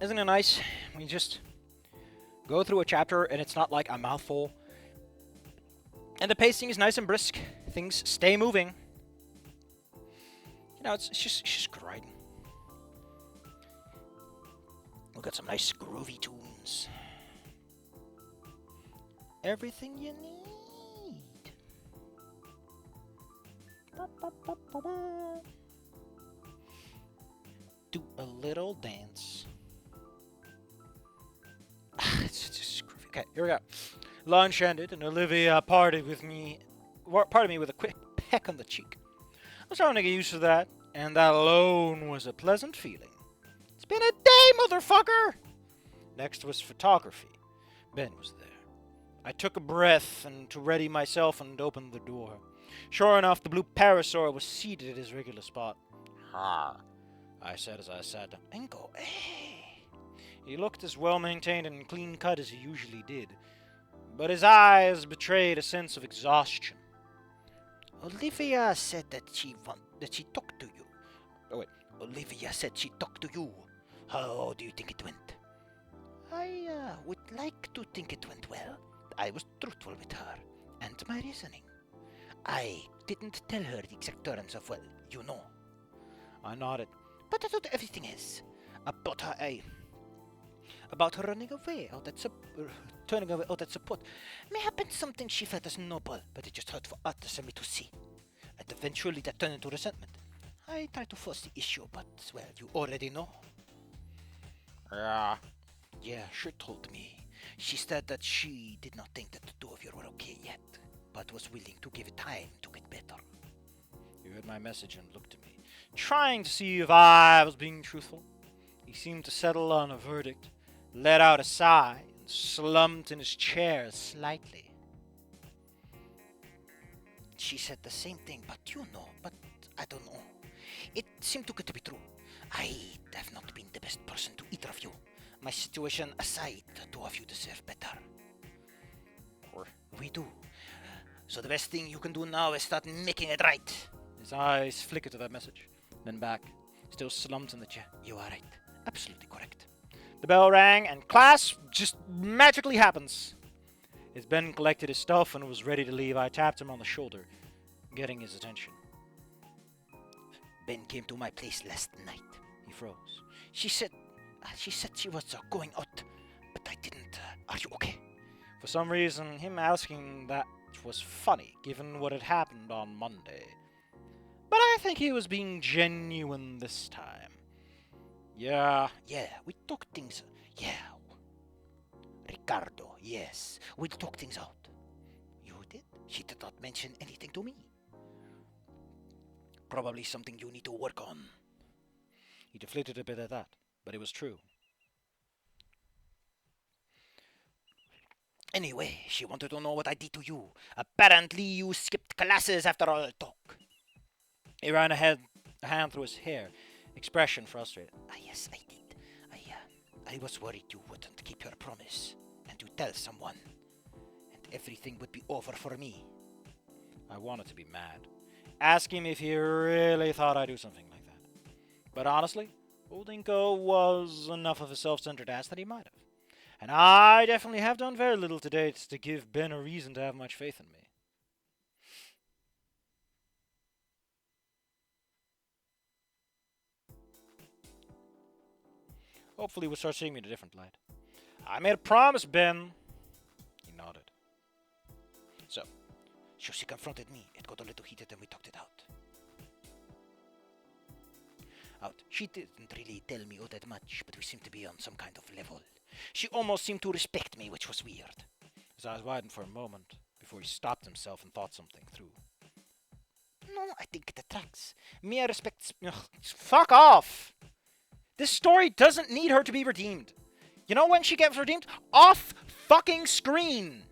Isn't it nice? We just go through a chapter and it's not like a mouthful. And the pacing is nice and brisk. Things stay moving. You know, it's just good writing. We've got some nice groovy tunes. Everything you need. Ba-ba-ba-ba-ba. Do a little dance. It's just groovy. Okay, here we go. Lunch ended, and Olivia parted me with a quick peck on the cheek. I was starting to get used to that, and that alone was a pleasant feeling. It's been a day, motherfucker! Next was photography. Ben was there. I took a breath and to ready myself and opened the door. Sure enough, the blue parasaur was seated at his regular spot. "Ha," I said as I sat down. "Inco, hey." He looked as well-maintained and clean-cut as he usually did, but his eyes betrayed a sense of exhaustion. "Olivia said that she talked to you." Oh wait, "Olivia said she talked to you. How do you think it went?" "I would like to think it went well. I was truthful with her, and my reasoning. I didn't tell her the exact terms of, well, you know." I nodded. "But I thought everything else. About her running away, turning away all that support. May have been something she felt as noble, but it just hurt for others and me to see. And eventually that turned into resentment. I tried to force the issue, but, well, you already know." Yeah, she told me. She said that she did not think that the two of you were okay yet, but was willing to give it time to get better." He read my message and looked at me, trying to see if I was being truthful. He seemed to settle on a verdict, let out a sigh, and slumped in his chair slightly. "She said the same thing, but I don't know. It seemed too good to be true. I have not been the best person to either of you. My situation aside, the two of you deserve better." "Or we do. So the best thing you can do now is start making it right." His eyes flickered to that message, then back, still slumped in the chair. "You are right. Absolutely correct." The bell rang, and class just magically happens. As Ben collected his stuff and was ready to leave, I tapped him on the shoulder, getting his attention. "Ben came to my place last night." He froze. She said she was going out, but I didn't. Are you okay?" For some reason, him asking that was funny, given what had happened on Monday. But I think he was being genuine this time. Yeah, we talked things. Yeah. Ricardo, yes, we talked things out." "You did? She did not mention anything to me." "Probably something you need to work on." He deflated a bit at that, but it was true. "Anyway, she wanted to know what I did to you. Apparently you skipped classes after all the talk." He ran a hand through his hair, expression frustrated. "Yes, I did. I was worried you wouldn't keep your promise, and to tell someone, and everything would be over for me." I wanted to be mad. Ask him if he really thought I'd do something like that. But honestly, old Inco was enough of a self-centered ass that he might have. And I definitely have done very little to date to give Ben a reason to have much faith in me. Hopefully we'll start seeing me in a different light. "I made a promise, Ben." He nodded. "So she confronted me. It got a little heated and we talked it out. She didn't really tell me all that much, but we seemed to be on some kind of level. She almost seemed to respect me, which was weird." His eyes widened for a moment before he stopped himself and thought something through. "No, I think it tracks. Mia respects... Ugh, fuck off! This story doesn't need her to be redeemed. You know when she gets redeemed? Off fucking screen!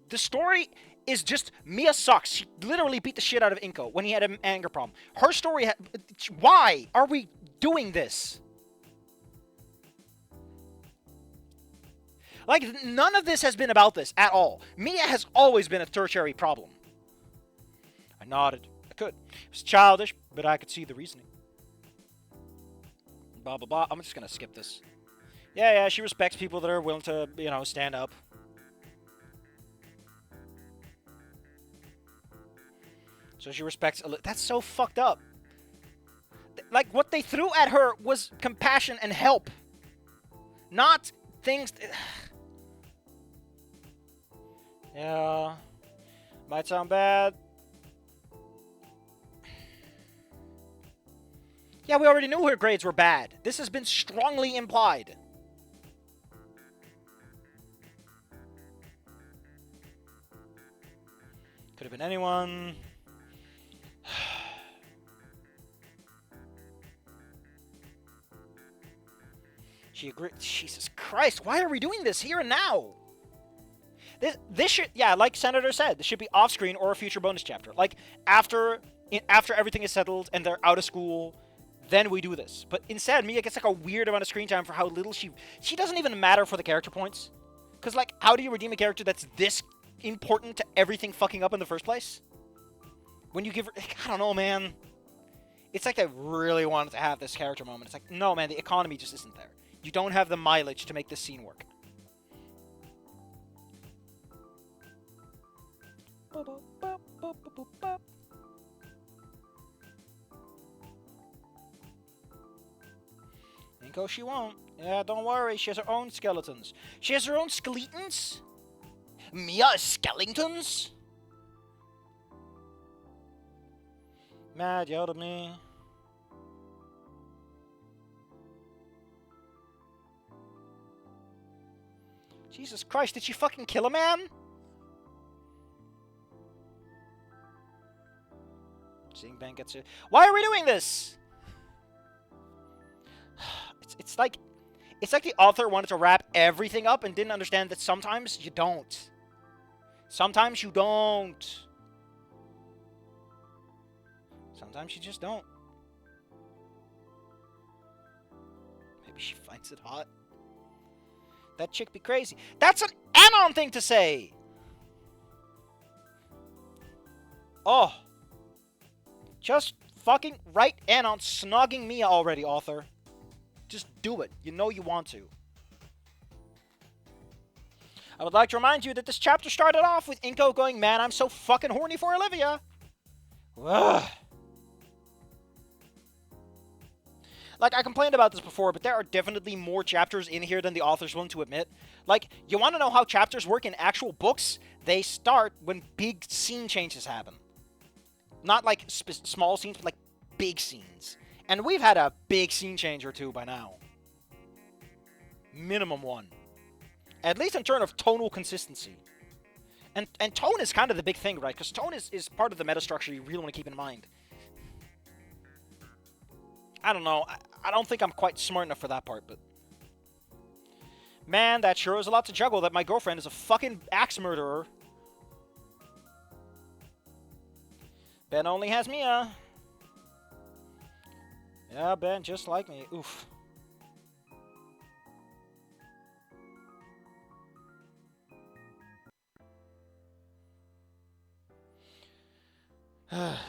The story is just Mia sucks. She literally beat the shit out of Inco when he had an anger problem. Her story... Why are we doing this? Like, none of this has been about this at all. Mia has always been a tertiary problem. I nodded. I could. It was childish, but I could see the reasoning. blah, blah, blah. I'm just going to skip this. Yeah, she respects people that are willing to, stand up. So she respects... That's so fucked up. Like, what they threw at her was compassion and help. Not things... Yeah. Might sound bad. Yeah, we already knew her grades were bad. This has been strongly implied. Could have been anyone. She agreed. Jesus Christ, why are we doing this here and now? This should, yeah, like Senator said, this should be off-screen or a future bonus chapter. Like, after everything is settled and they're out of school, then we do this. But instead, Mia gets like a weird amount of screen time for how little she doesn't even matter for the character points. Because, like, how do you redeem a character that's this important to everything fucking up in the first place? When you give her, I don't know, man. It's like they really wanted to have this character moment. It's like, no, man, the economy just isn't there. You don't have the mileage to make this scene work. Inco, she won't. Yeah, don't worry. She has her own skeletons. She has her own skeletons? Mia skeletons? Mad yelled at me. Jesus Christ, did she fucking kill a man? Seeing Ben gets it. Why are we doing this? It's like the author wanted to wrap everything up and didn't understand that sometimes you don't. Sometimes you don't. Sometimes you just don't. Maybe she finds it hot. That chick be crazy. That's an anon thing to say! Oh. Just fucking write anon snogging Mia already, author. Just do it. You know you want to. I would like to remind you that this chapter started off with Inco going, man, I'm so fucking horny for Olivia. Ugh. Like, I complained about this before, but there are definitely more chapters in here than the author's willing to admit. Like, you want to know how chapters work in actual books? They start when big scene changes happen. Not like small scenes, but like big scenes. And we've had a big scene change or two by now. Minimum one. At least in terms of tonal consistency. And tone is kind of the big thing, right? Because tone is part of the meta structure you really want to keep in mind. I don't know. I don't think I'm quite smart enough for that part, but... Man, that sure is a lot to juggle that my girlfriend is a fucking axe murderer. Ben only has Mia. Yeah, Ben, just like me. Oof.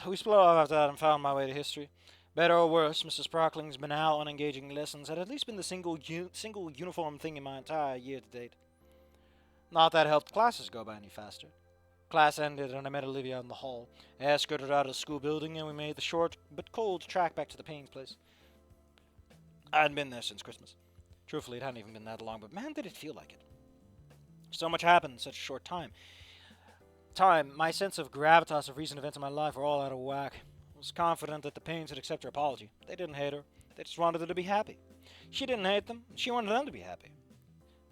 We split off after that and found my way to history. Better or worse, Mrs. Sprockling's banal, unengaging lessons had at least been the single uniform thing in my entire year to date. Not that it helped classes go by any faster. Class ended and I met Olivia in the hall. I escorted her out of the school building and we made the short but cold track back to the Paynes place. I hadn't been there since Christmas. Truthfully, it hadn't even been that long, but man, did it feel like it. So much happened in such a short time. My sense of gravitas of recent events in my life were all out of whack. I was confident that the Paynes would accept her apology. They didn't hate her. They just wanted her to be happy. She didn't hate them, and she wanted them to be happy.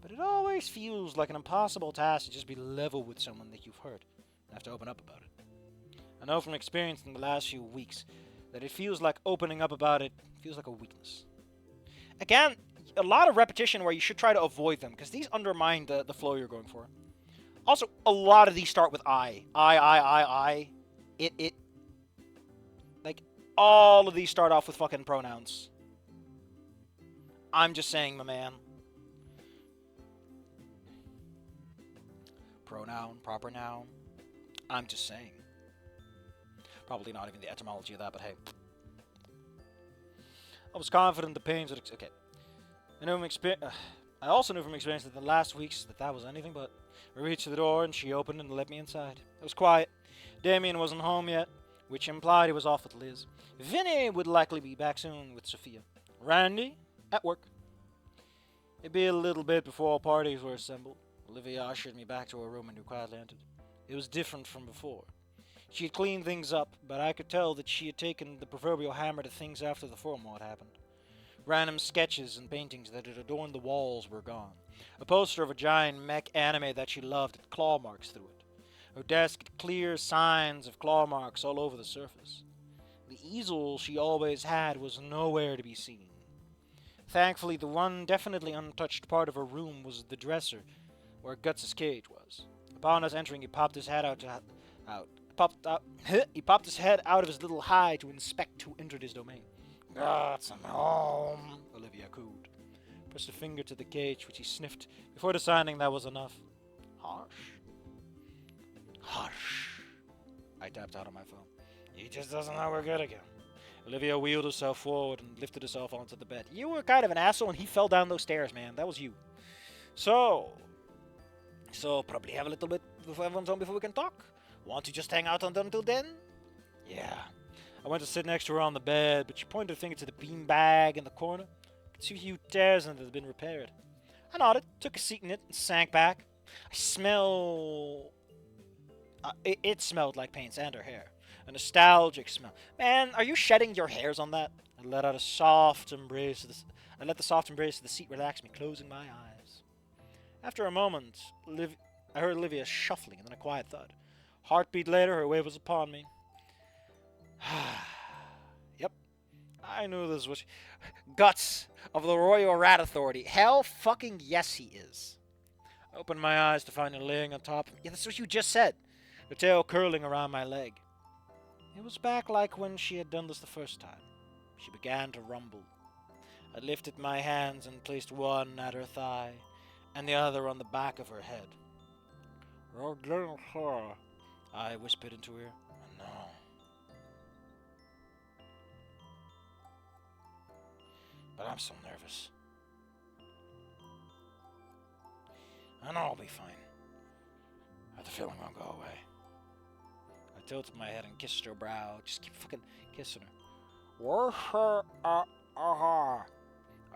But it always feels like an impossible task to just be level with someone that you've hurt and have to open up about it. I know from experience in the last few weeks that it feels like opening up about it feels like a weakness. Again, a lot of repetition where you should try to avoid them, because these undermine the flow you're going for. Also, a lot of these start with I. I. It. Like, all of these start off with fucking pronouns. I'm just saying, my man. Pronoun, proper noun. I'm just saying. Probably not even the etymology of that, but hey. I was confident the Paynes would. Okay. I also knew from experience that the last weeks that was anything but. We reached the door and she opened and let me inside. It was quiet. Damien wasn't home yet, which implied he was off with Liz. Vinny would likely be back soon with Sophia. Randy at work. It'd be a little bit before all parties were assembled. Olivia ushered me back to her room and we quietly entered. It was different from before. She had cleaned things up, but I could tell that she had taken the proverbial hammer to things after the formal had happened. Random sketches and paintings that had adorned the walls were gone. A poster of a giant mech anime that she loved had claw marks through it. Her desk had clear signs of claw marks all over the surface. The easel she always had was nowhere to be seen. Thankfully, the one definitely untouched part of her room was the dresser, where Guts' cage was. Upon us entering, he popped his head He popped his head out of his little hide to inspect who entered his domain. Guts, I'm home, Olivia cooed. Pressed a finger to the cage, which he sniffed before deciding that was enough. Harsh. Harsh. I tapped out on my phone. He just doesn't know we're good again. Olivia wheeled herself forward and lifted herself onto the bed. You were kind of an asshole and he fell down those stairs, man. That was you. So probably have a little bit of everyone's home before we can talk. Want to just hang out until then? Yeah. I went to sit next to her on the bed, but she pointed her finger to the beanbag in the corner. I could see a few tears in it that had been repaired. I nodded, took a seat in it, and sank back. It smelled like Paynes and her hair. A nostalgic smell. Man, are you shedding your hairs on that? I let the soft embrace of the seat relax me, closing my eyes. After a moment, I heard Olivia shuffling and then a quiet thud. Heartbeat later, her wave was upon me. Yep. I knew this was... Guts of the Royal Rat Authority. Hell fucking yes he is. I opened my eyes to find her laying on top of me. Yeah, that's what you just said. Her tail curling around my leg. It was back like when she had done this the first time. She began to rumble. I lifted my hands and placed one at her thigh, and the other on the back of her head. "Oh, little Sarah," I whispered into her ear. "No." But I'm so nervous. I know I'll be fine. I have the feeling won't go away. I tilted my head and kissed her brow. Just keep fucking kissing her. Where's her I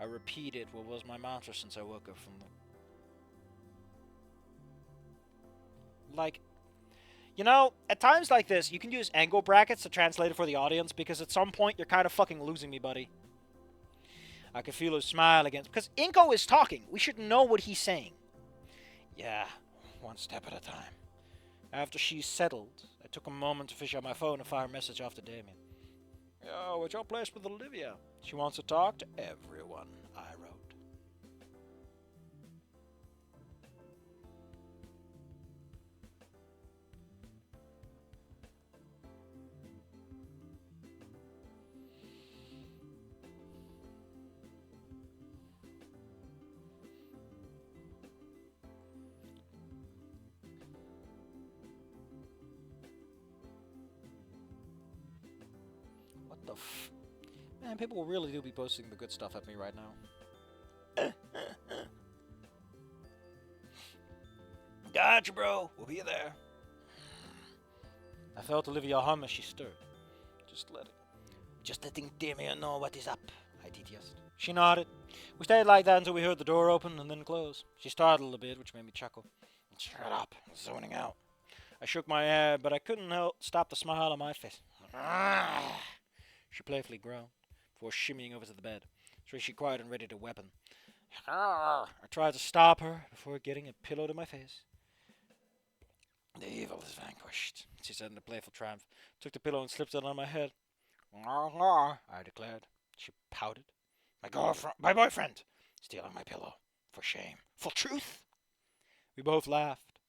repeated what was my mantra since I woke up from the... Like, you know, at times like this, you can use angle brackets to translate it for the audience, because at some point you're kind of fucking losing me, buddy. I could feel her smile again, because Inco is talking. We should know what he's saying. Yeah, one step at a time. After she settled, I took a moment to fish out my phone and fire a message off to Damien. Yo, what's your place with Olivia? She wants to talk to everyone, I wrote. What the f... Man, people really do be posting the good stuff at me right now. Gotcha, bro. We'll be there. I felt Olivia hum as she stirred. Just letting Damien know what is up, I did yes. She nodded. We stayed like that until we heard the door open and then close. She startled a bit, which made me chuckle. Shut up. I'm zoning out. I shook my head, but I couldn't stop the smile on my face. She playfully groaned before shimmying over to the bed. So she quiet and ready to weapon. I tried to stop her before getting a pillow to my face. The evil is vanquished, she said in a playful triumph. Took the pillow and slipped it on my head. I declared. She pouted. My boyfriend, stealing my pillow. For shame. For truth? We both laughed.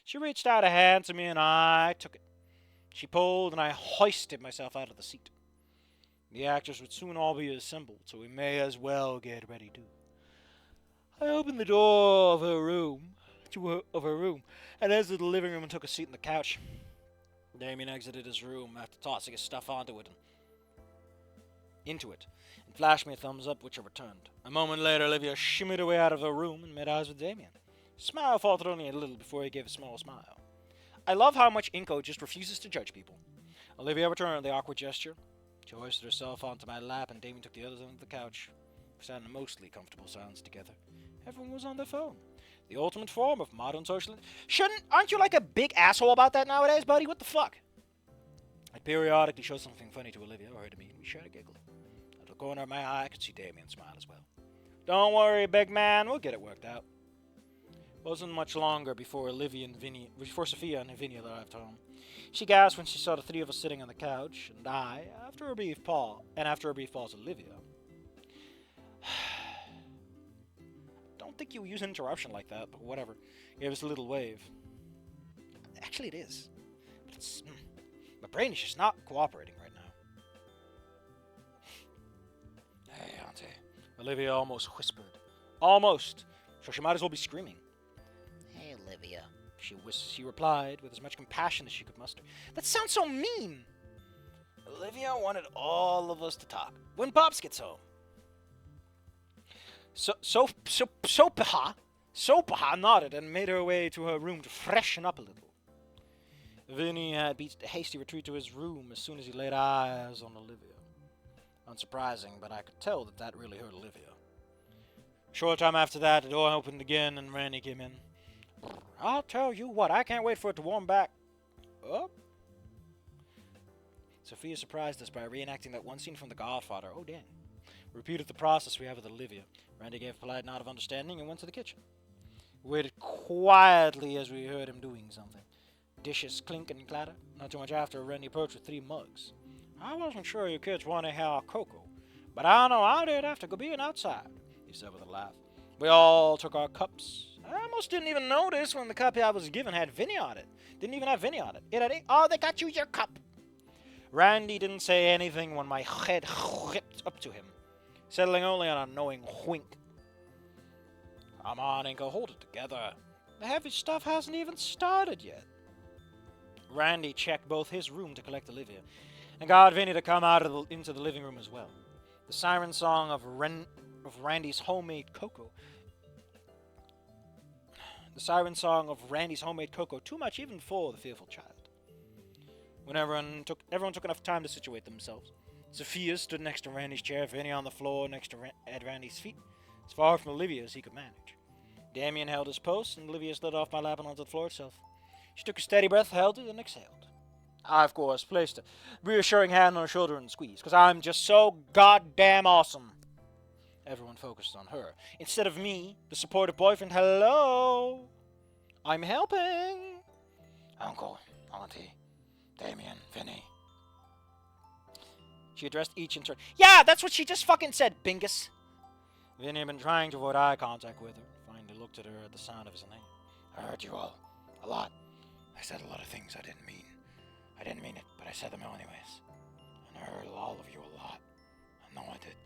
She reached out a hand to me and I took it. She pulled and I hoisted myself out of the seat. The actors would soon all be assembled, so we may as well get ready too. I opened the door of her room, and exited the living room and took a seat on the couch. Damien exited his room after tossing his stuff onto it. into it and flashed me a thumbs up, which I returned. A moment later, Olivia shimmied away out of the room and met eyes with Damien. His smile faltered only a little before he gave a small smile. I love how much Inco just refuses to judge people. Olivia returned the awkward gesture. She hoisted herself onto my lap, and Damien took the others onto the couch. We sat in a mostly comfortable silence together. Everyone was on their phone. The ultimate form of modern social... Aren't you like a big asshole about that nowadays, buddy? What the fuck? I'd periodically show something funny to Olivia or her to me, and we shared a giggle. Out of the corner of my eye, I could see Damien smile as well. Don't worry, big man. We'll get it worked out. It wasn't much longer before Sophia and Vinny arrived home. She gasped when she saw the three of us sitting on the couch, and I, after a brief pause, Olivia. Don't think you use an interruption like that, but whatever. Gave us a little wave. Actually, it is. But it's... my brain is just not cooperating right now. Hey, Auntie. Olivia almost whispered. Almost. So she might as well be screaming. Hey, Olivia. She replied with as much compassion as she could muster. That sounds so mean. Olivia wanted all of us to talk. When Pops gets home. Sopaha nodded and made her way to her room to freshen up a little. Vinny had beat a hasty retreat to his room as soon as he laid eyes on Olivia. Unsurprising, but I could tell that really hurt Olivia. A short time after that, the door opened again and Randy came in. I'll tell you what, I can't wait for it to warm back up. Sophia surprised us by reenacting that one scene from The Godfather. Oh, dang. We repeated the process we have with Olivia. Randy gave a polite nod of understanding and went to the kitchen. We waited quietly as we heard him doing something. Dishes clink and clatter. Not too much after, Randy approached with 3 mugs. I wasn't sure you kids wanted to have cocoa, but I know I did after being outside, he said with a laugh. We all took our cups. I almost didn't even notice when the cup I was given had Vinny on it. Didn't even have Vinny on it. It had oh, they got you your cup. Randy didn't say anything when my head whipped up to him, settling only on a knowing wink. Come on, Inco, hold it together. The heavy stuff hasn't even started yet. Randy checked both his room to collect Olivia, and got Vinny to come out into the living room as well. The siren song of Randy's homemade cocoa. The siren song of Randy's homemade cocoa, too much even for the fearful child. When everyone took enough time to situate themselves. Sophia stood next to Randy's chair, Vinny on the floor next to at Randy's feet, as far from Olivia as he could manage. Damien held his post, and Olivia slid off my lap and onto the floor itself. She took a steady breath, held it, and exhaled. I, of course, placed a reassuring hand on her shoulder and squeezed, because I'm just so goddamn awesome. Everyone focused on her, instead of me, the supportive boyfriend. Hello? I'm helping. Uncle, Auntie, Damien, Vinny. She addressed each in turn. Yeah, that's what she just fucking said, Bingus. Vinny had been trying to avoid eye contact with her. Finally looked at her at the sound of his name. I heard you all. A lot. I said a lot of things I didn't mean. I didn't mean it, but I said them anyways. And I heard all of you a lot. I know I did.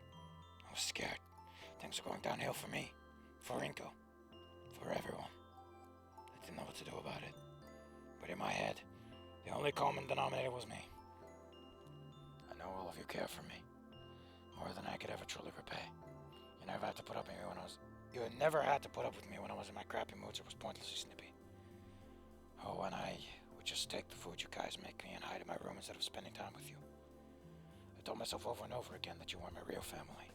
I was scared. Things were going downhill for me. For Inco. For everyone. I didn't know what to do about it. But in my head, the only common denominator was me. I know all of you care for me. More than I could ever truly repay. You never had to put up with me when I was... You had never had to put up with me when I was in my crappy moods or was pointlessly snippy. Oh, and I would just take the food you guys make me and hide in my room instead of spending time with you. I told myself over and over again that you weren't my real family.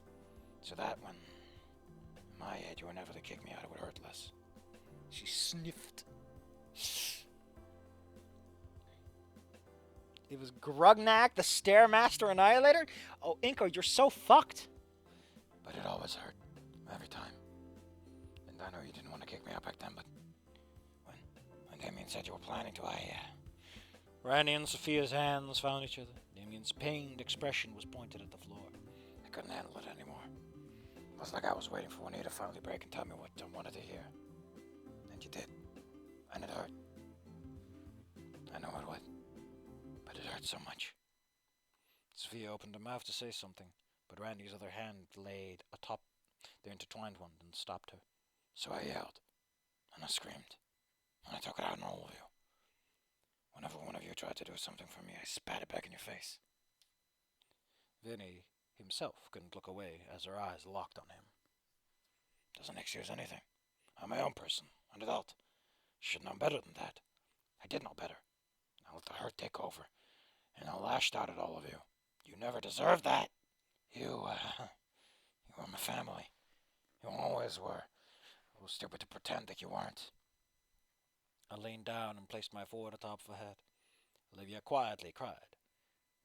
So that when, in my head, you were never to kick me out, it would hurt less. She sniffed. It was Grugnak, the Stairmaster Annihilator? Oh, Inco, you're so fucked. But it always hurt. Every time. And I know you didn't want to kick me out back then, but... When Damien said you were planning to, Randy and Sophia's hands found each other. Damien's pained expression was pointed at the floor. I couldn't handle it anymore. It was like I was waiting for Wani to finally break and tell me what I wanted to hear. And you did. And it hurt. I know it would. But it hurt so much. Sophia opened her mouth to say something, but Randy's other hand laid atop their intertwined one and stopped her. So I yelled. And I screamed. And I took it out on all of you. Whenever one of you tried to do something for me, I spat it back in your face. Vinny himself couldn't look away as her eyes locked on him. Doesn't excuse anything. I'm my own person, an adult. Should know better than that. I did know better. I let the hurt take over, and I lashed out at all of you. You never deserved that. You were my family. You always were. It was stupid to pretend that you weren't. I leaned down and placed my forehead atop of her head. Olivia quietly cried.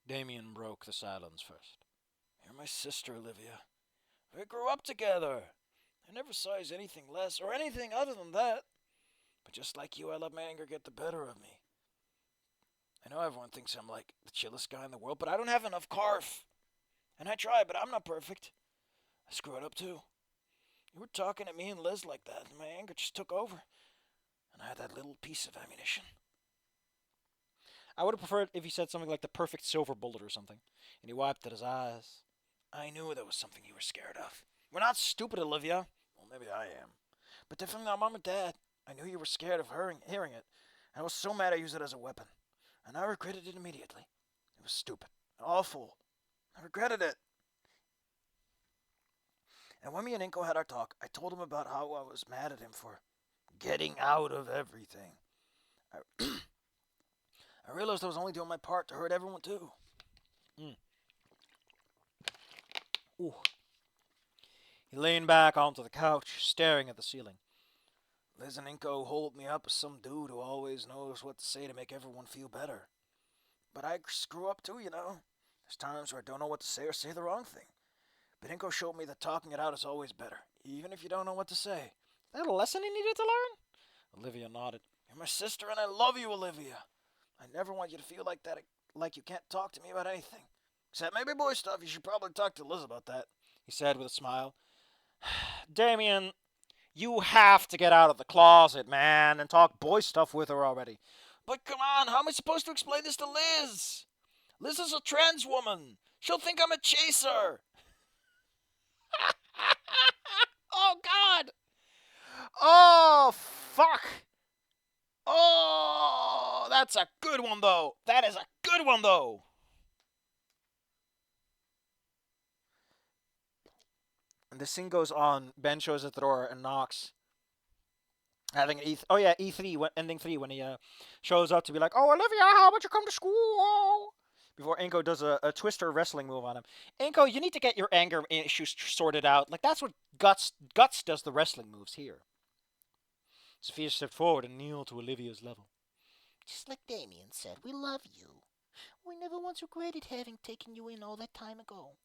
Damien broke the silence first. You're my sister, Olivia. We grew up together. I never saw you as anything less or anything other than that. But just like you, I let my anger get the better of me. I know everyone thinks I'm like the chillest guy in the world, but I don't have enough carf. And I try, but I'm not perfect. I screwed up too. You were talking at me and Liz like that, and my anger just took over. And I had that little piece of ammunition. I would have preferred if he said something like the perfect silver bullet or something. And he wiped at his eyes. I knew there was something you were scared of. We're not stupid, Olivia. Well, maybe I am. But definitely not Mom and Dad. I knew you were scared of hearing it. And I was so mad I used it as a weapon. And I regretted it immediately. It was stupid. Awful. I regretted it. And when me and Inco had our talk, I told him about how I was mad at him for getting out of everything. I realized I was only doing my part to hurt everyone too. Ooh. He leaned back onto the couch, staring at the ceiling. Liz and Inco hold me up as some dude who always knows what to say to make everyone feel better. But I screw up too, you know. There's times where I don't know what to say or say the wrong thing. But Inco showed me that talking it out is always better, even if you don't know what to say. Is that a lesson he needed to learn? Olivia nodded. You're my sister and I love you, Olivia. I never want you to feel like that, like you can't talk to me about anything. Except maybe boy stuff. You should probably talk to Liz about that, he said with a smile. Damien, you have to get out of the closet, man, and talk boy stuff with her already. But come on, how am I supposed to explain this to Liz? Liz is a trans woman. She'll think I'm a chaser. Oh, God. Oh, fuck. Oh, that's a good one, though. That is a good one, though. And the scene goes on. Ben shows at the door and knocks. Having an E3, ending 3, when he shows up to be like, oh, Olivia, how about you come to school? Before Inco does a twister wrestling move on him. Inco, you need to get your anger issues sorted out. Like, that's what Guts does the wrestling moves here. Sophia stepped forward and kneeled to Olivia's level. Just like Damien said, we love you. We never once regretted having taken you in all that time ago.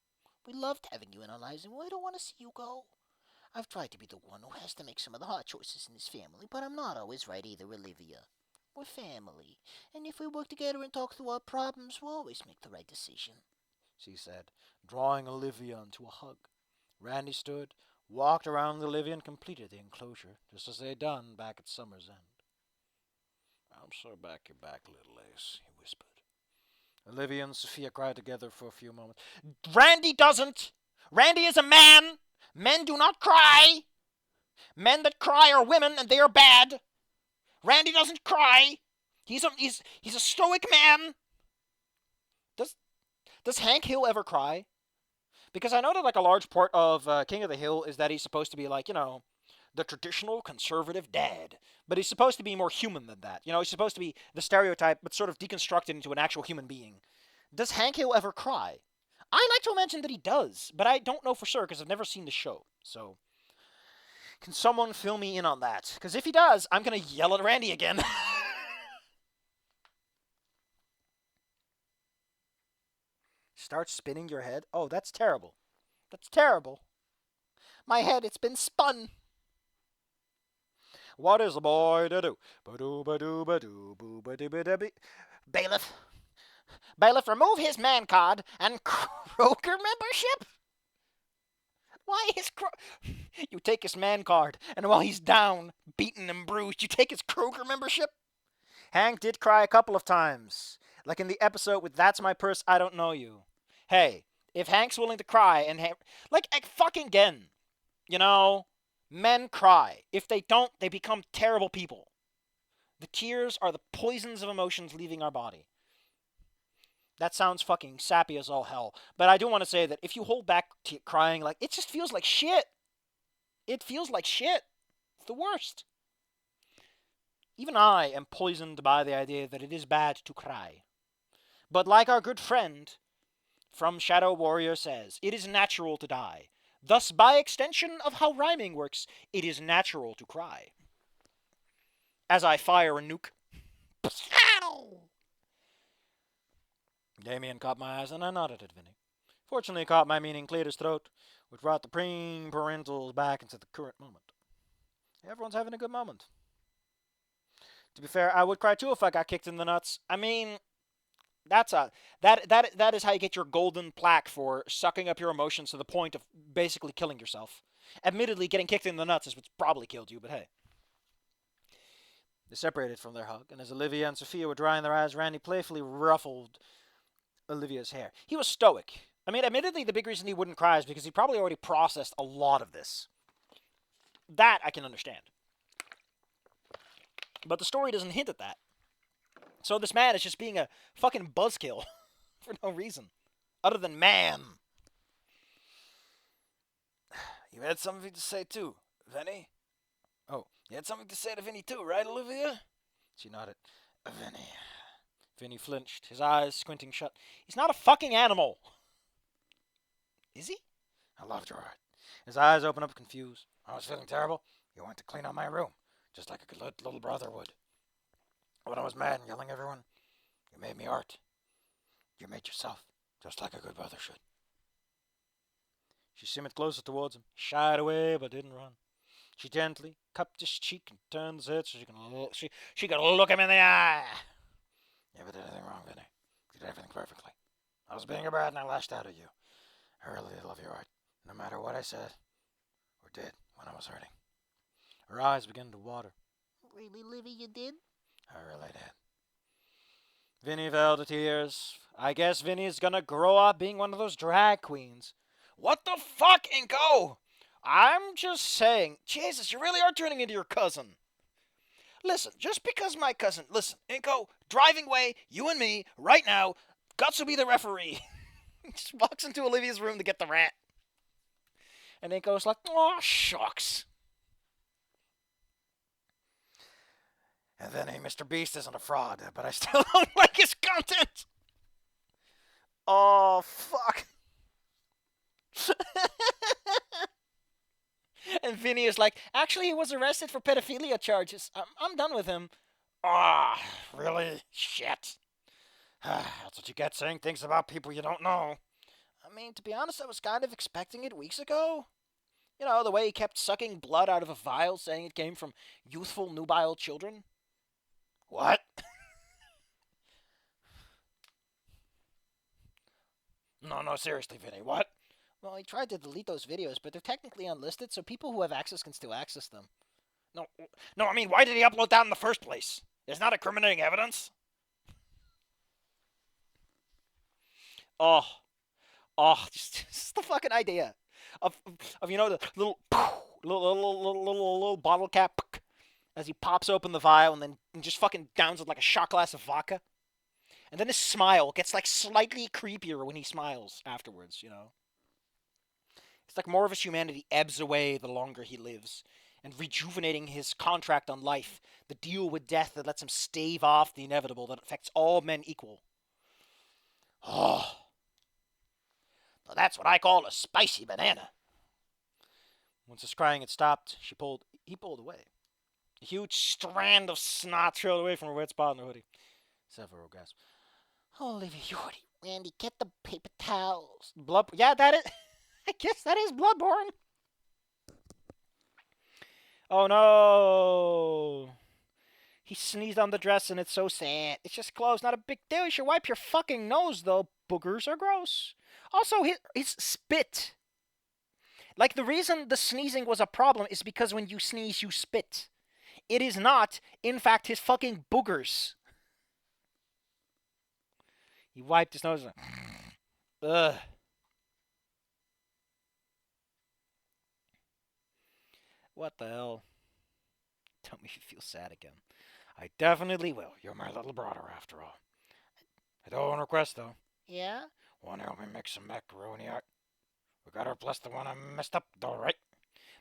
We loved having you in our lives, and we don't want to see you go. I've tried to be the one who has to make some of the hard choices in this family, but I'm not always right either, Olivia. We're family, and if we work together and talk through our problems, we'll always make the right decision, she said, drawing Olivia into a hug. Randy stood, walked around Olivia, and completed the enclosure, just as they had done back at summer's end. I'm sorry back your back, little Ace, he whispered. Olivia and Sophia cried together for a few moments. Randy doesn't! Randy is a man! Men do not cry! Men that cry are women, and they are bad! Randy doesn't cry! He's a stoic man! Does Hank Hill ever cry? Because I know that, like, a large part of King of the Hill is that he's supposed to be, like, you know, the traditional conservative dad. But he's supposed to be more human than that. You know, he's supposed to be the stereotype, but sort of deconstructed into an actual human being. Does Hank Hill ever cry? I like to imagine that he does, but I don't know for sure because I've never seen the show. So, can someone fill me in on that? Because if he does, I'm going to yell at Randy again. Start spinning your head? Oh, that's terrible. That's terrible. My head, it's been spun. What is a boy to do? Bailiff. Bailiff, remove his man card and Kroger membership? Why is You take his man card, and while he's down, beaten and bruised, you take his Kroger membership? Hank did cry a couple of times. Like in the episode with That's My Purse, I Don't Know You. Hey, if Hank's willing to cry and... like, fucking again. You know, men cry. If they don't, they become terrible people. The tears are the poisons of emotions leaving our body. That sounds fucking sappy as all hell. But I do want to say that if you hold back to crying, like, it just feels like shit. It feels like shit. It's the worst. Even I am poisoned by the idea that it is bad to cry. But like our good friend from Shadow Warrior says, it is natural to die. Thus, by extension of how rhyming works, it is natural to cry. As I fire a nuke. Damien caught my eyes and I nodded at Vinny. Fortunately, he caught my meaning cleared his throat, which brought the preen parentals back into the current moment. Everyone's having a good moment. To be fair, I would cry too if I got kicked in the nuts. I mean, that is how you get your golden plaque for sucking up your emotions to the point of basically killing yourself. Admittedly, getting kicked in the nuts is what's probably killed you, but hey. They separated from their hug, and as Olivia and Sophia were drying their eyes, Randy playfully ruffled Olivia's hair. He was stoic. I mean, admittedly, the big reason he wouldn't cry is because he probably already processed a lot of this. That I can understand. But the story doesn't hint at that. So this man is just being a fucking buzzkill for no reason. Other than man. You had something to say too, Vinny? Oh, you had something to say to Vinny too, right, Olivia? She nodded. Vinny. Vinny flinched, his eyes squinting shut. He's not a fucking animal. Is he? I loved your art. His eyes opened up confused. I was feeling terrible. You went to clean out my room, just like a good little brother would. When I was mad and yelling at everyone, you made me art. You made yourself, just like a good brother should. She shimmied closer towards him, shied away but didn't run. She gently cupped his cheek and turned his head so she could look him in the eye. You never did anything wrong, Vinny. You did everything perfectly. I was being a brat and I lashed out at you. I really did love your art, no matter what I said or did when I was hurting. Her eyes began to water. Really, Livy, you did? I really did. Vinny fell to tears. I guess Vinny's gonna grow up being one of those drag queens. What the fuck, Inco? I'm just saying, Jesus, you really are turning into your cousin. Listen, just because my cousin, listen, Inco, driving away, you and me, right now, Guts will be the referee. He just walks into Olivia's room to get the rat. And Inco's like, oh, shucks. And then, hey, Mr. Beast isn't a fraud, but I still don't like his content. Oh, fuck. And Vinny is like, actually, he was arrested for pedophilia charges. I'm done with him. Ah, really? Shit. That's what you get saying things about people you don't know. I mean, to be honest, I was kind of expecting it weeks ago. You know, the way he kept sucking blood out of a vial, saying it came from youthful nubile children. What? No, seriously, Vinny, what? Well, he tried to delete those videos, but they're technically unlisted, so people who have access can still access them. No, I mean, why did he upload that in the first place? Isn't that incriminating evidence? Oh, just the fucking idea of you know, the little bottle cap as he pops open the vial and then just fucking downs it like a shot glass of vodka. And then his smile gets like slightly creepier when he smiles afterwards, you know. It's like more of his humanity ebbs away the longer he lives, and rejuvenating his contract on life, the deal with death that lets him stave off the inevitable that affects all men equal. Oh, well, that's what I call a spicy banana. Once his crying had stopped, he pulled away. A huge strand of snot trailed away from a wet spot in the hoodie. Several gasped. Oh, Olivia, Yorty, Randy, get the paper towels. Yeah, that is. I guess that is Bloodborne. Oh no. He sneezed on the dress and it's so sad. It's just clothes, not a big deal. You should wipe your fucking nose, though. Boogers are gross. Also, his spit. Like, the reason the sneezing was a problem is because when you sneeze, you spit. It is not, in fact, his fucking boogers. He wiped his nose. Ugh. What the hell? Tell me if you feel sad again. I definitely will. You're my little brother, after all. I don't request, though. Yeah? Wanna help me make some macaroni art? We gotta replace the one I messed up, though, right?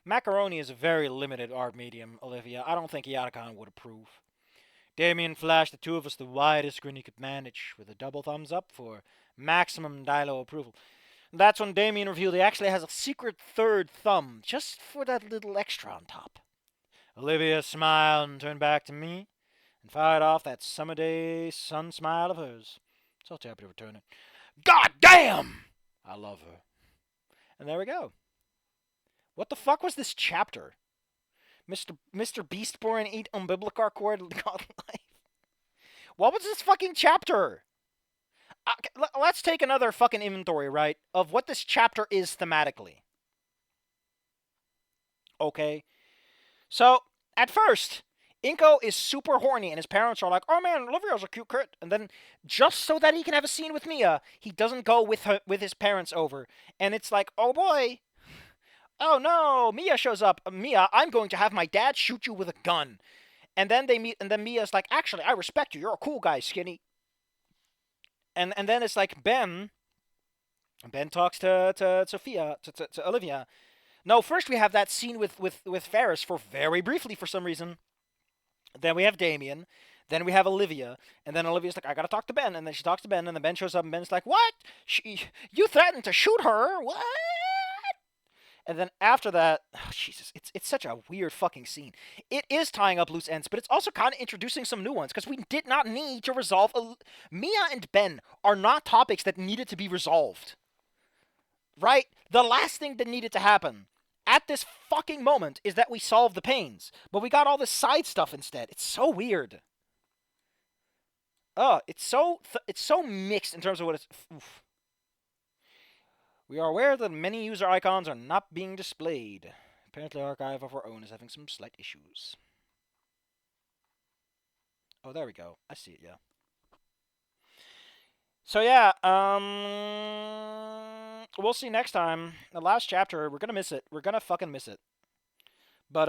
Macaroni is a very limited art medium, Olivia. I don't think Yatakan would approve. Damien flashed the two of us the widest grin he could manage, with a double thumbs up for maximum Dilo approval. That's when Damien revealed he actually has a secret third thumb, just for that little extra on top. Olivia smiled and turned back to me, and fired off that summer day sun smile of hers. So happy to return it. God damn! I love her. And there we go. What the fuck was this chapter? Mr. Beastborn eat umbilical cord godlife. What was this fucking chapter? Let's take another fucking inventory, right, of what this chapter is thematically. Okay? So, at first, Inco is super horny, and his parents are like, "Oh man, Olivia's a cute kid." And then, just so that he can have a scene with Mia, he doesn't go with his parents over. And it's like, "Oh boy, oh no!" Mia shows up. Mia, I'm going to have my dad shoot you with a gun. And then they meet, and then Mia's like, "Actually, I respect you. You're a cool guy, Skinny." And then it's like Ben. Ben talks to Sophia, to Olivia. No, first we have that scene with Ferris for very briefly for some reason. Then we have Damien. Then we have Olivia. And then Olivia's like, I gotta talk to Ben. And then she talks to Ben. And then Ben shows up and Ben's like, what? You threatened to shoot her? What? And then after that, oh, Jesus, it's such a weird fucking scene. It is tying up loose ends, but it's also kind of introducing some new ones because we did not need to resolve. Mia and Ben are not topics that needed to be resolved. Right? The last thing that needed to happen at this fucking moment is that we solve the Paynes, but we got all this side stuff instead. It's so weird. It's so mixed in terms of what it's. Oof. We are aware that many user icons are not being displayed. Apparently, Archive of our own is having some slight issues. Oh, there we go. I see it. Yeah. So yeah, we'll see next time. The last chapter, we're gonna miss it. We're gonna fucking miss it. But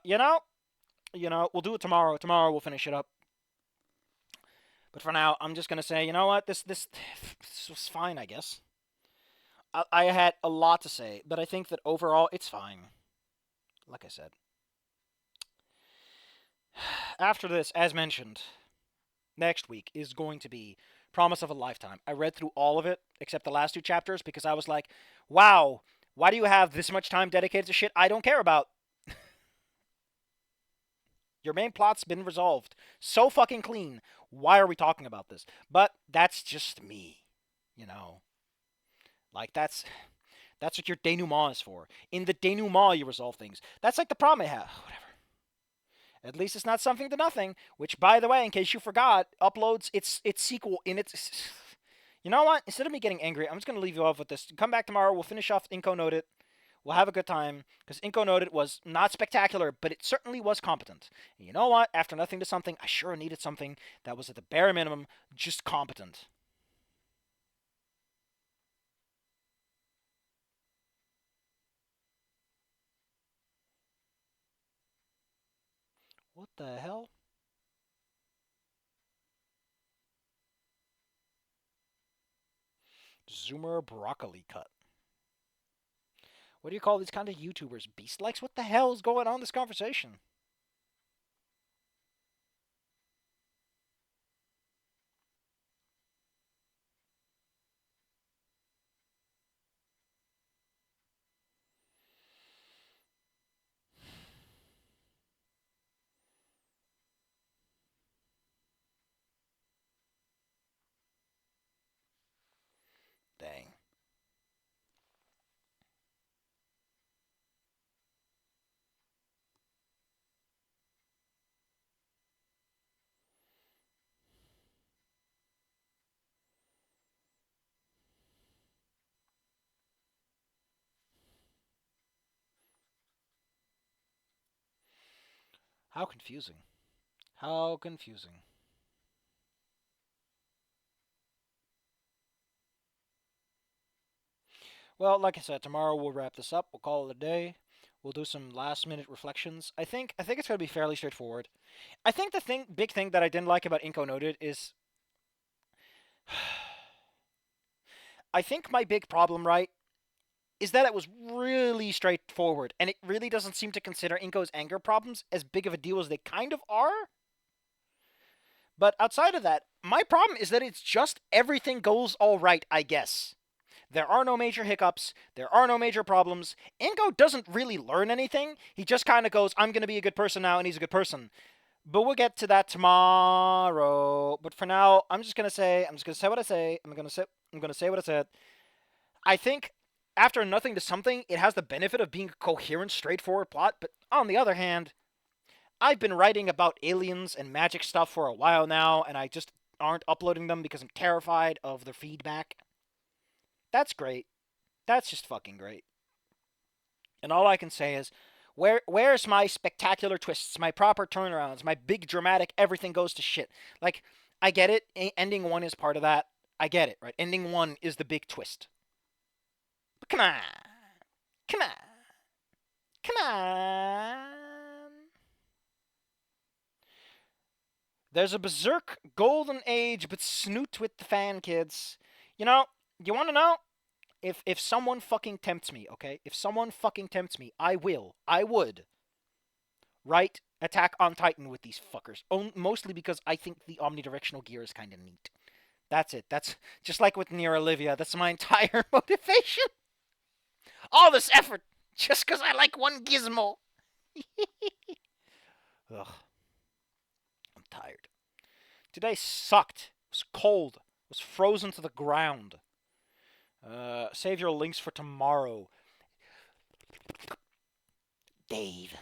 we'll do it tomorrow. Tomorrow we'll finish it up. But for now, I'm just gonna say, you know what? This was fine, I guess. I had a lot to say, but I think that overall it's fine. Like I said. After this, as mentioned, next week is going to be Promise of a Lifetime. I read through all of it except the last two chapters because I was like, wow, why do you have this much time dedicated to shit I don't care about? Your main plot's been resolved. So fucking clean. Why are we talking about this? But that's just me. You know. Like that's what your denouement is for. In the denouement you resolve things. That's like the problem I have. Whatever. At least it's not something to nothing, which by the way, in case you forgot, uploads its sequel in its. You know what? Instead of me getting angry, I'm just gonna leave you off with this. Come back tomorrow. We'll finish off Inco Noted. We'll have a good time because Inco Noted was not spectacular, but it certainly was competent. And you know what? After nothing to something, I sure needed something that was at the bare minimum just competent. What the hell? Zoomer broccoli cut. What do you call these kind of YouTubers? Beast likes? What the hell is going on in this conversation? Dang. How confusing. How confusing. Well, like I said, tomorrow we'll wrap this up. We'll call it a day. We'll do some last minute reflections. I think it's gonna be fairly straightforward. I think the big thing that I didn't like about Inco Noted is I think my big problem, right, is that it was really straightforward, and it really doesn't seem to consider Inco's anger problems as big of a deal as they kind of are. But outside of that, my problem is that it's just everything goes all right, I guess. There are no major hiccups. There are no major problems. Inco doesn't really learn anything. He just kind of goes, I'm going to be a good person now, and he's a good person. But we'll get to that tomorrow. But for now, I'm just going to say what I say. I'm going to say what I said. I think after Nothing to Something, it has the benefit of being a coherent, straightforward plot. But on the other hand, I've been writing about aliens and magic stuff for a while now, and I just aren't uploading them because I'm terrified of the feedback. That's great. That's just fucking great. And all I can say is, where's my spectacular twists, my proper turnarounds, my big dramatic everything goes to shit? Like, I get it. Ending one is part of that. I get it, right? Ending one is the big twist. But come on. Come on. Come on. There's a berserk golden age, but Snoot with the fan kids. You know, you want to know? If someone fucking tempts me, okay? If someone fucking tempts me, I would write Attack on Titan with these fuckers. Mostly because I think the omnidirectional gear is kind of neat. That's it. That's just like with Near Olivia. That's my entire motivation. All this effort just because I like one gizmo. Ugh. I'm tired. Today sucked. It was cold. It was frozen to the ground. Save your links for tomorrow. Dave.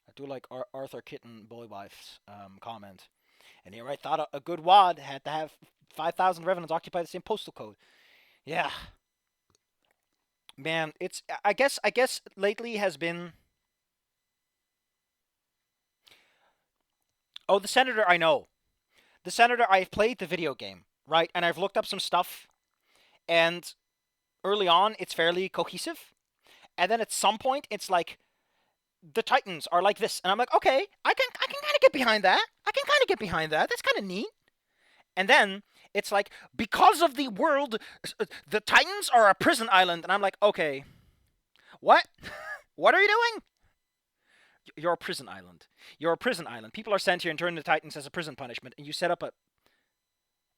I do like Arthur Kitten Boywife's comment. And here I thought a good wad had to have 5,000 revenants occupy the same postal code. Yeah. Man, it's I guess lately has been. Oh, the senator I know. The senator, I've played the video game, right? And I've looked up some stuff, and early on it's fairly cohesive. And then at some point it's like the Titans are like this, and I'm like, okay, I can kind of get behind that. I can kind of get behind that. That's kind of neat. And then it's like, because of the world, the Titans are a prison island, and I'm like, okay, what? What are you doing? You're a prison island. You're a prison island. People are sent here and turned into Titans as a prison punishment, and you set up a.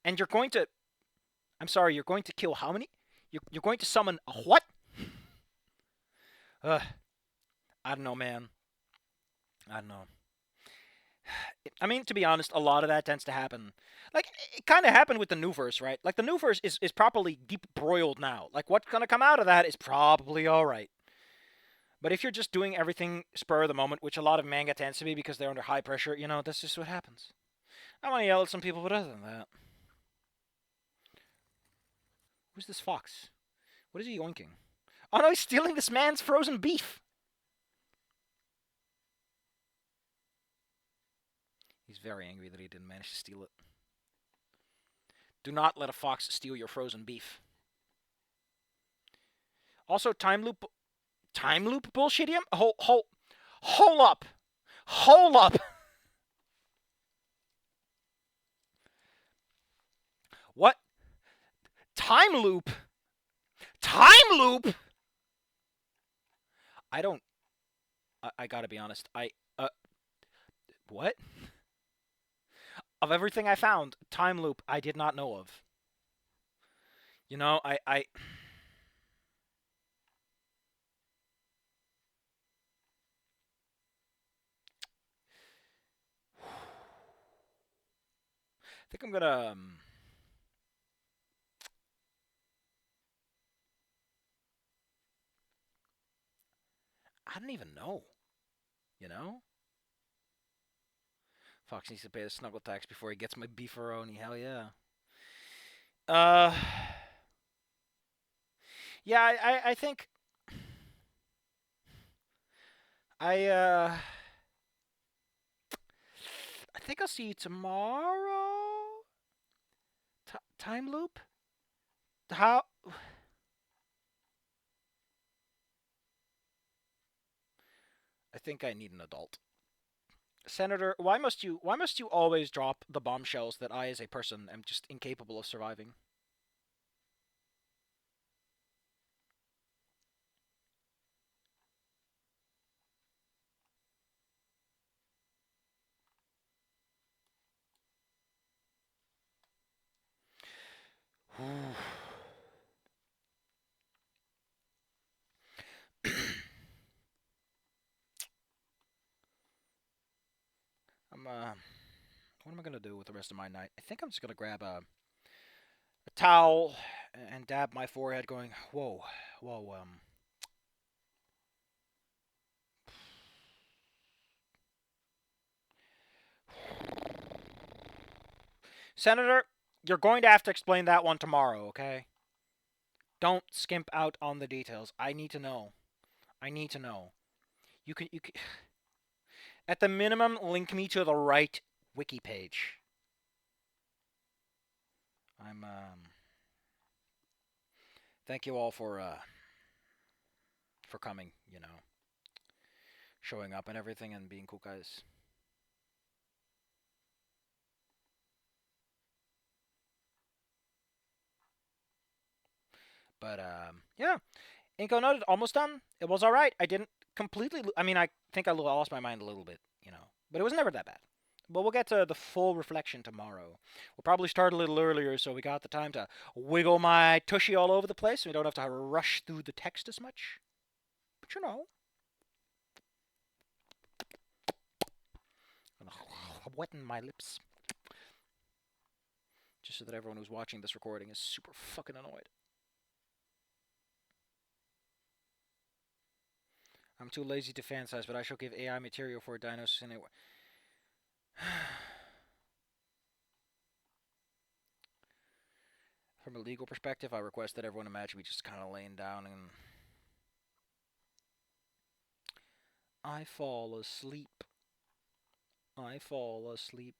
And you're going to. I'm sorry, you're going to kill how many? You're going to summon a what? I don't know, man. I don't know. I mean, to be honest, a lot of that tends to happen. Like, it kind of happened with the new verse, right? Like, the new verse is properly deep broiled now. Like, what's going to come out of that is probably alright. But if you're just doing everything spur of the moment, which a lot of manga tends to be because they're under high pressure, you know, that's just what happens. I want to yell at some people, but other than that. Who's this fox? What is he yoinking? Oh no, he's stealing this man's frozen beef! He's very angry that he didn't manage to steal it. Do not let a fox steal your frozen beef. Also, time loop bullshitium? Hold up! Hold up! What? Time loop? Time loop? I don't. I gotta be honest. What? Of everything I found, time loop I did not know of. You know, I think I'm gonna. I don't even know. You know? Fox needs to pay the snuggle tax before he gets my beefaroni. Hell yeah. Uh. Yeah, I think. I think I'll see you tomorrow. Time loop? How? I think I need an adult. Senator, why must you always drop the bombshells that I as a person am just incapable of surviving? I'm what am I gonna do with the rest of my night? I think I'm just gonna grab a towel and dab my forehead, going, whoa, whoa, Senator, you're going to have to explain that one tomorrow, okay? Don't skimp out on the details. I need to know. I need to know. You can at the minimum link me to the right wiki page. I'm thank you all for coming, showing up and everything and being cool guys. But yeah, Inco Noted, almost done. It was all right. I didn't completely. I mean, I think I lost my mind a little bit, but it was never that bad. But we'll get to the full reflection tomorrow. We'll probably start a little earlier so we got the time to wiggle my tushy all over the place. So we don't have to rush through the text as much. But I'm wetting my lips just so that everyone who's watching this recording is super fucking annoyed. I'm too lazy to fantasize, but I shall give AI material for a diagnosis anyway. From a legal perspective, I request that everyone imagine me just kind of laying down and I fall asleep. I fall asleep.